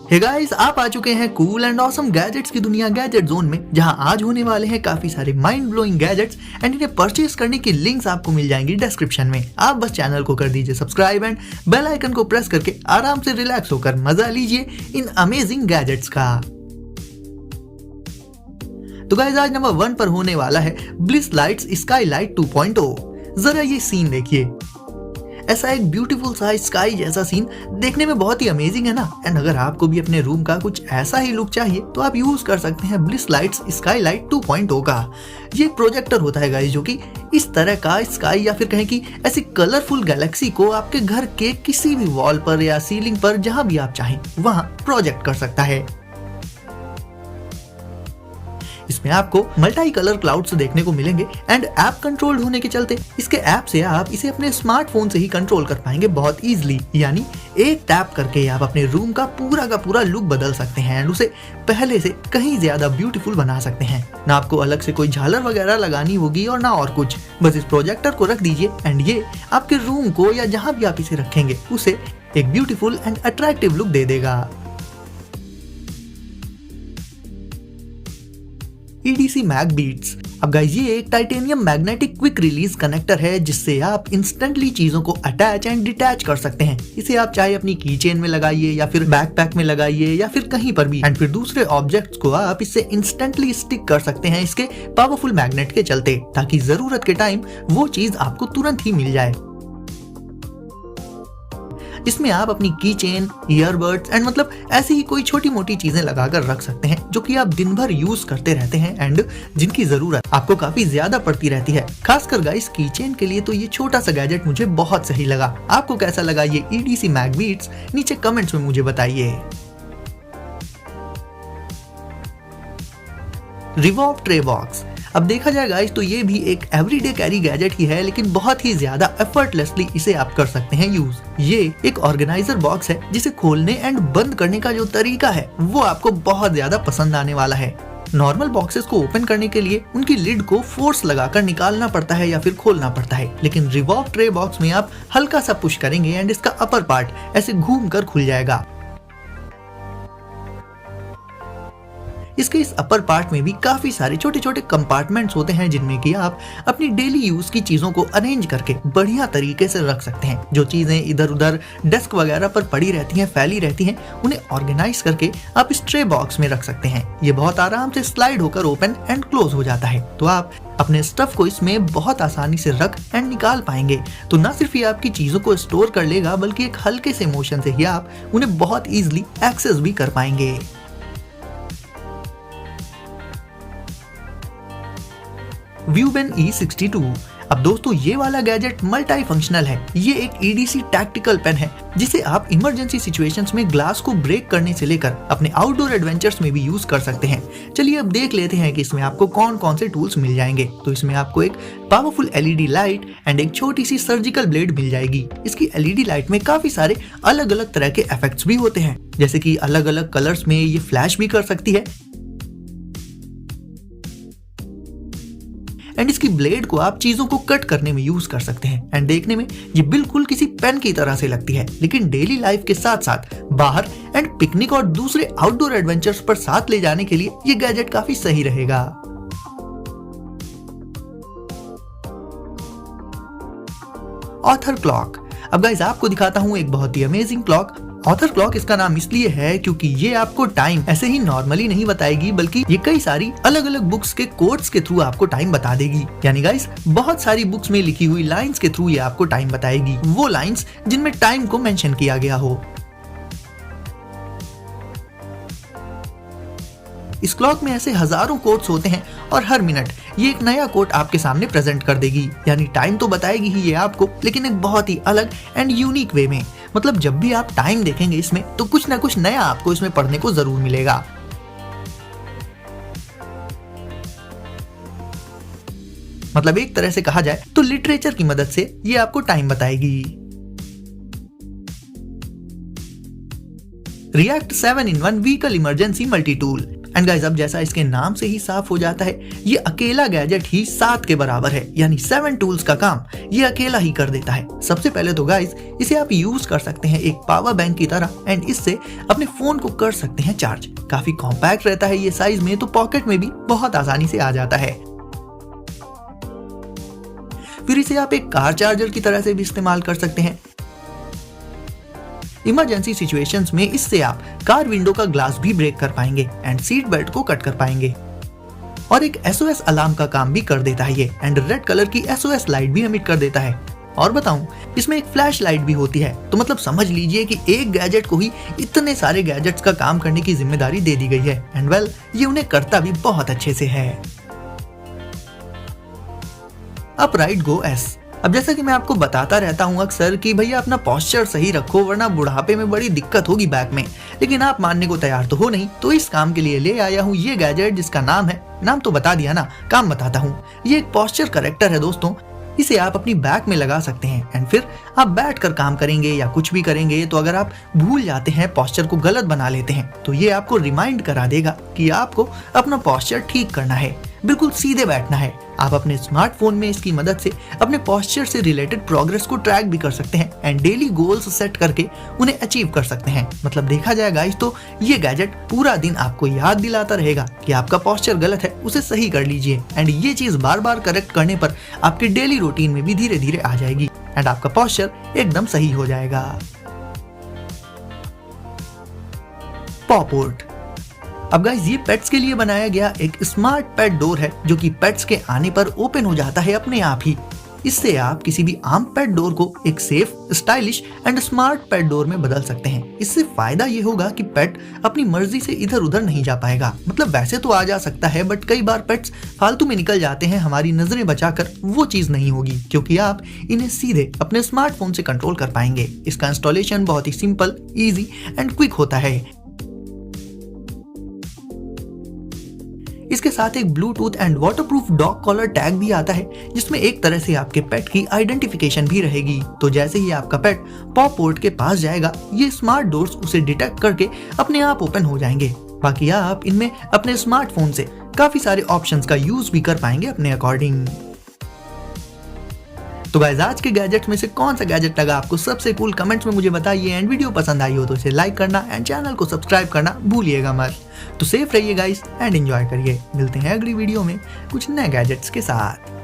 Hey guys, आप आ चुके हैं कूल एंड ऑसम गैजेट्स की दुनिया गैजेट जोन में, जहां आज होने वाले हैं काफी सारे माइंड ब्लोइंग गैजेट्स एंड इन्हें परचेज करने की लिंक्स आपको मिल जाएंगी डिस्क्रिप्शन में। आप बस चैनल को कर दीजिए सब्सक्राइब एंड बेल आइकन को प्रेस करके आराम से रिलैक्स होकर मजा लीजिए इन अमेजिंग गैजेट्स का। तो गाइस, आज नंबर 1 पर होने वाला है ब्लिस लाइट्स स्काईलाइट 2.0। जरा ये सीन देखिए, ऐसा एक ब्यूटीफुल सा स्काई जैसा सीन देखने में बहुत ही अमेजिंग है ना। एंड अगर आपको भी अपने रूम का कुछ ऐसा ही लुक चाहिए तो आप यूज कर सकते हैं ब्लिस लाइट्स स्काईलाइट 2.0 का। ये एक प्रोजेक्टर होता है गाइस, जो कि इस तरह का स्काई या फिर कहें कि ऐसी कलरफुल गैलेक्सी को आपके घर के किसी भी वॉल पर या सीलिंग पर जहां भी आप चाहें वहां प्रोजेक्ट कर सकता है। इसमें आपको मल्टी कलर क्लाउड्स देखने को मिलेंगे एंड ऐप कंट्रोल्ड होने के चलते इसके ऐप से आप इसे अपने स्मार्टफोन से ही कंट्रोल कर पाएंगे बहुत इजीली। यानी एक टैप करके आप अपने रूम का पूरा लुक बदल सकते हैं एंड उसे पहले से कहीं ज्यादा ब्यूटीफुल बना सकते हैं। ना आपको अलग से कोई झालर वगैरह लगानी होगी और ना और कुछ, बस इस प्रोजेक्टर को रख दीजिए एंड ये आपके रूम को या जहां भी आप इसे रखेंगे उसे एक ब्यूटीफुल एंड अट्रैक्टिव लुक दे देगा। EDC mag beats. अब गाइस, ये एक titanium magnetic quick release connector है जिससे आप इंस्टेंटली चीजों को अटैच एंड डिटैच कर सकते हैं। इसे आप चाहे अपनी की चेन में लगाइए या फिर बैकपैक में लगाइए या फिर कहीं पर भी, एंड फिर दूसरे ऑब्जेक्ट्स को आप इससे इंस्टेंटली स्टिक कर सकते हैं इसके पावरफुल मैग्नेट के चलते, ताकि जरूरत के टाइम वो चीज आपको तुरंत ही मिल जाए। इसमें आप अपनी की चेन, ईयरबड्स एंड मतलब ऐसी ही कोई छोटी मोटी चीजें लगाकर रख सकते हैं जो कि आप दिन भर यूज करते रहते हैं एंड जिनकी जरूरत आपको काफी ज्यादा पड़ती रहती है। खासकर गाइस की चेन के लिए तो ये छोटा सा गैजेट मुझे बहुत सही लगा। आपको कैसा लगा ये EDC मैग बीट्स, नीचे कमेंट्स में मुझे बताइए। Revolve tray box. अब देखा जाए गाइस तो ये भी एक एवरीडे कैरी गैजेट ही है, लेकिन बहुत ही ज्यादा एफर्टलेसली इसे आप कर सकते हैं यूज। ये एक ऑर्गेनाइजर बॉक्स है जिसे खोलने एंड बंद करने का जो तरीका है वो आपको बहुत ज्यादा पसंद आने वाला है। नॉर्मल बॉक्सेस को ओपन करने के लिए उनकी लिड को फोर्स लगाकर निकालना पड़ता है या फिर खोलना पड़ता है, लेकिन रिवॉल्व ट्रे बॉक्स में आप हल्का सा पुश करेंगे एंड इसका अपर पार्ट ऐसे घूम कर खुल जाएगा। इसके इस अपर पार्ट में भी काफी सारे छोटे छोटे कंपार्टमेंट्स होते हैं जिनमें कि आप अपनी डेली यूज की चीजों को अरेंज करके बढ़िया तरीके से रख सकते हैं। जो चीजें इधर उधर डेस्क वगैरह पर पड़ी रहती हैं, फैली रहती हैं, उन्हें ऑर्गेनाइज करके आप इस ट्रे बॉक्स में रख सकते हैं। ये बहुत आराम से स्लाइड होकर ओपन एंड क्लोज हो जाता है, तो आप अपने स्टफ को इसमें बहुत आसानी से रख एंड निकाल पाएंगे। तो न सिर्फ ये आपकी चीजों को स्टोर कर लेगा, बल्कि एक हल्के से मोशन से ही आप उन्हें बहुत इजीली एक्सेस भी कर पाएंगे। व्यूबेन E62। अब दोस्तों, ये वाला गैजेट मल्टी फंक्शनल है। ये एक EDC टैक्टिकल पेन है जिसे आप इमरजेंसी सिचुएशंस में ग्लास को ब्रेक करने से लेकर अपने आउटडोर एडवेंचर्स में भी यूज कर सकते हैं। चलिए अब देख लेते हैं कि इसमें आपको कौन कौन से टूल्स मिल जाएंगे। तो इसमें आपको एक पावरफुल LED लाइट एंड एक छोटी सी सर्जिकल ब्लेड मिल जाएगी। इसकी LED लाइट में काफी सारे अलग अलग तरह के इफेक्ट्स भी होते हैं, जैसे कि अलग अलग कलर्स में ये फ्लैश भी कर सकती है। एंड इसकी ब्लेड को आप चीजों को कट करने में यूज कर सकते हैं एंड देखने में ये बिल्कुल किसी पेन की तरह से लगती है, लेकिन डेली लाइफ के साथ साथ बाहर एंड पिकनिक और दूसरे आउटडोर एडवेंचर्स पर साथ ले जाने के लिए ये गैजेट काफी सही रहेगा। Author clock. अब गाइस, आपको दिखाता हूँ एक बहुत ही अमेजिंग क्लॉक। ऑथर क्लॉक इसका नाम इसलिए है क्योंकि ये आपको टाइम ऐसे ही नॉर्मली नहीं बताएगी, बल्कि ये कई सारी अलग अलग बुक्स के कोड्स के थ्रू आपको टाइम बता देगी। यानी गाइस, बहुत सारी बुक्स में लिखी हुई लाइंस के थ्रू ये आपको टाइम बताएगी, वो लाइंस जिनमें टाइम को मेंशन किया गया हो। इस क्लॉक में ऐसे हजारों कोड्स होते हैं और हर मिनट ये एक नया कोड आपके सामने प्रेजेंट कर देगी। यानी टाइम तो बताएगी ही ये आपको, लेकिन एक बहुत ही अलग एंड यूनिक वे में। मतलब जब भी आप टाइम देखेंगे इसमें तो कुछ ना कुछ नया आपको इसमें पढ़ने को जरूर मिलेगा। मतलब एक तरह से कहा जाए तो लिटरेचर की मदद से ये आपको टाइम बताएगी। React 7-in-1 vehicle emergency multi tool. And guys अब जैसा इसके नाम से ही साफ हो जाता है, ये अकेला गैजेट ही 7 के बराबर है, यानी 7 टूल्स का काम ये अकेला ही कर देता है। सबसे पहले तो गाइस इसे आप यूज कर सकते हैं एक पावर बैंक की तरह एंड इससे अपने फोन को कर सकते हैं चार्ज। काफी कॉम्पैक्ट रहता है ये साइज में, तो पॉकेट में भी बहुत आसानी से आ जाता है। फिर इसे आप एक कार चार्जर की तरह से भी इस्तेमाल कर सकते हैं। इमरजेंसी सिचुएशंस में इससे आप कार विंडो का ग्लास भी ब्रेक कर पाएंगे एंड सीट बेल्ट को कट कर पाएंगे। और एक SOS अलार्म का काम भी कर देता है ये एंड रेड कलर की SOS लाइट भी एमिट कर देता है। और बताऊं, इसमें एक फ्लैश लाइट भी होती है, तो मतलब समझ लीजिए कि एक गैजेट को ही इतने सारे गैजेट्स का काम करने की जिम्मेदारी दे दी गई है एंड वेल ये उन्हें करता भी बहुत अच्छे से है। अपराइट गो S। अब जैसा कि मैं आपको बताता रहता हूँ अक्सर कि भैया अपना पोस्चर सही रखो वरना बुढ़ापे में बड़ी दिक्कत होगी बैक में, लेकिन आप मानने को तैयार तो हो नहीं, तो इस काम के लिए ले आया हूँ ये गैजेट जिसका नाम तो बता दिया ना, काम बताता हूँ। ये एक पोस्चर करेक्टर है दोस्तों। इसे आप अपनी बैक में लगा सकते हैं एंड फिर आप बैठ कर काम करेंगे या कुछ भी करेंगे, तो अगर आप भूल जाते हैं, पोस्चर को गलत बना लेते हैं, तो ये आपको रिमाइंड करा देगा कि आपको अपना पोस्चर ठीक करना है, बिल्कुल सीधे बैठना है। आप अपने स्मार्टफोन में इसकी मदद से अपने पोस्चर से रिलेटेड प्रोग्रेस को ट्रैक भी कर सकते हैं एंड डेली गोल्स सेट करके उन्हें अचीव कर सकते हैं। मतलब देखा जाए गाइस तो ये गैजेट पूरा दिन आपको याद दिलाता रहेगा कि आपका पोस्चर गलत है, उसे सही कर लीजिए एंड ये चीज बार बार करेक्ट करने पर आपके डेली रूटीन में भी धीरे धीरे आ जाएगी एंड आपका पोस्चर एकदम सही हो जाएगा। पॉपोर्ट। अब गाइस ये पेट्स के लिए बनाया गया एक स्मार्ट पेट डोर है जो कि पेट्स के आने पर ओपन हो जाता है अपने आप ही। इससे आप किसी भी आम पेट डोर को एक safe, stylish and smart pet door में बदल सकते हैं। इससे फायदा ये होगा कि पेट अपनी मर्जी से इधर उधर नहीं जा पाएगा। मतलब वैसे तो आ जा सकता है, बट कई बार पेट्स फालतू में निकल जाते हैं हमारी नजरें बचाकर, वो चीज नहीं होगी क्योंकि आप इन्हें सीधे अपने स्मार्टफोन से कंट्रोल कर पाएंगे। इसका इंस्टॉलेशन बहुत ही सिंपल, इजी एंड क्विक होता है। इसके साथ एक Bluetooth and waterproof dog collar tag भी आता है जिसमें एक तरह से आपके पेट की आइडेंटिफिकेशन भी रहेगी। तो जैसे ही आपका पेट पॉपोर्ट के पास जाएगा, ये स्मार्ट डोर्स उसे डिटेक्ट करके अपने आप ओपन हो जाएंगे। बाकी आप इनमें अपने स्मार्टफोन से काफी सारे ऑप्शंस का यूज भी कर पाएंगे अपने अकॉर्डिंग। तो गाइस आज के गैजेट में से कौन सा गैजेट लगा आपको सबसे कूल, कमेंट्स में मुझे बताइए एंड वीडियो पसंद आई हो तो इसे लाइक करना एंड चैनल को सब्सक्राइब करना भूलिएगा मत। तो सेफ रहिए गाइस एंड एंजॉय करिए। मिलते हैं अगली वीडियो में कुछ नए गैजेट्स के साथ।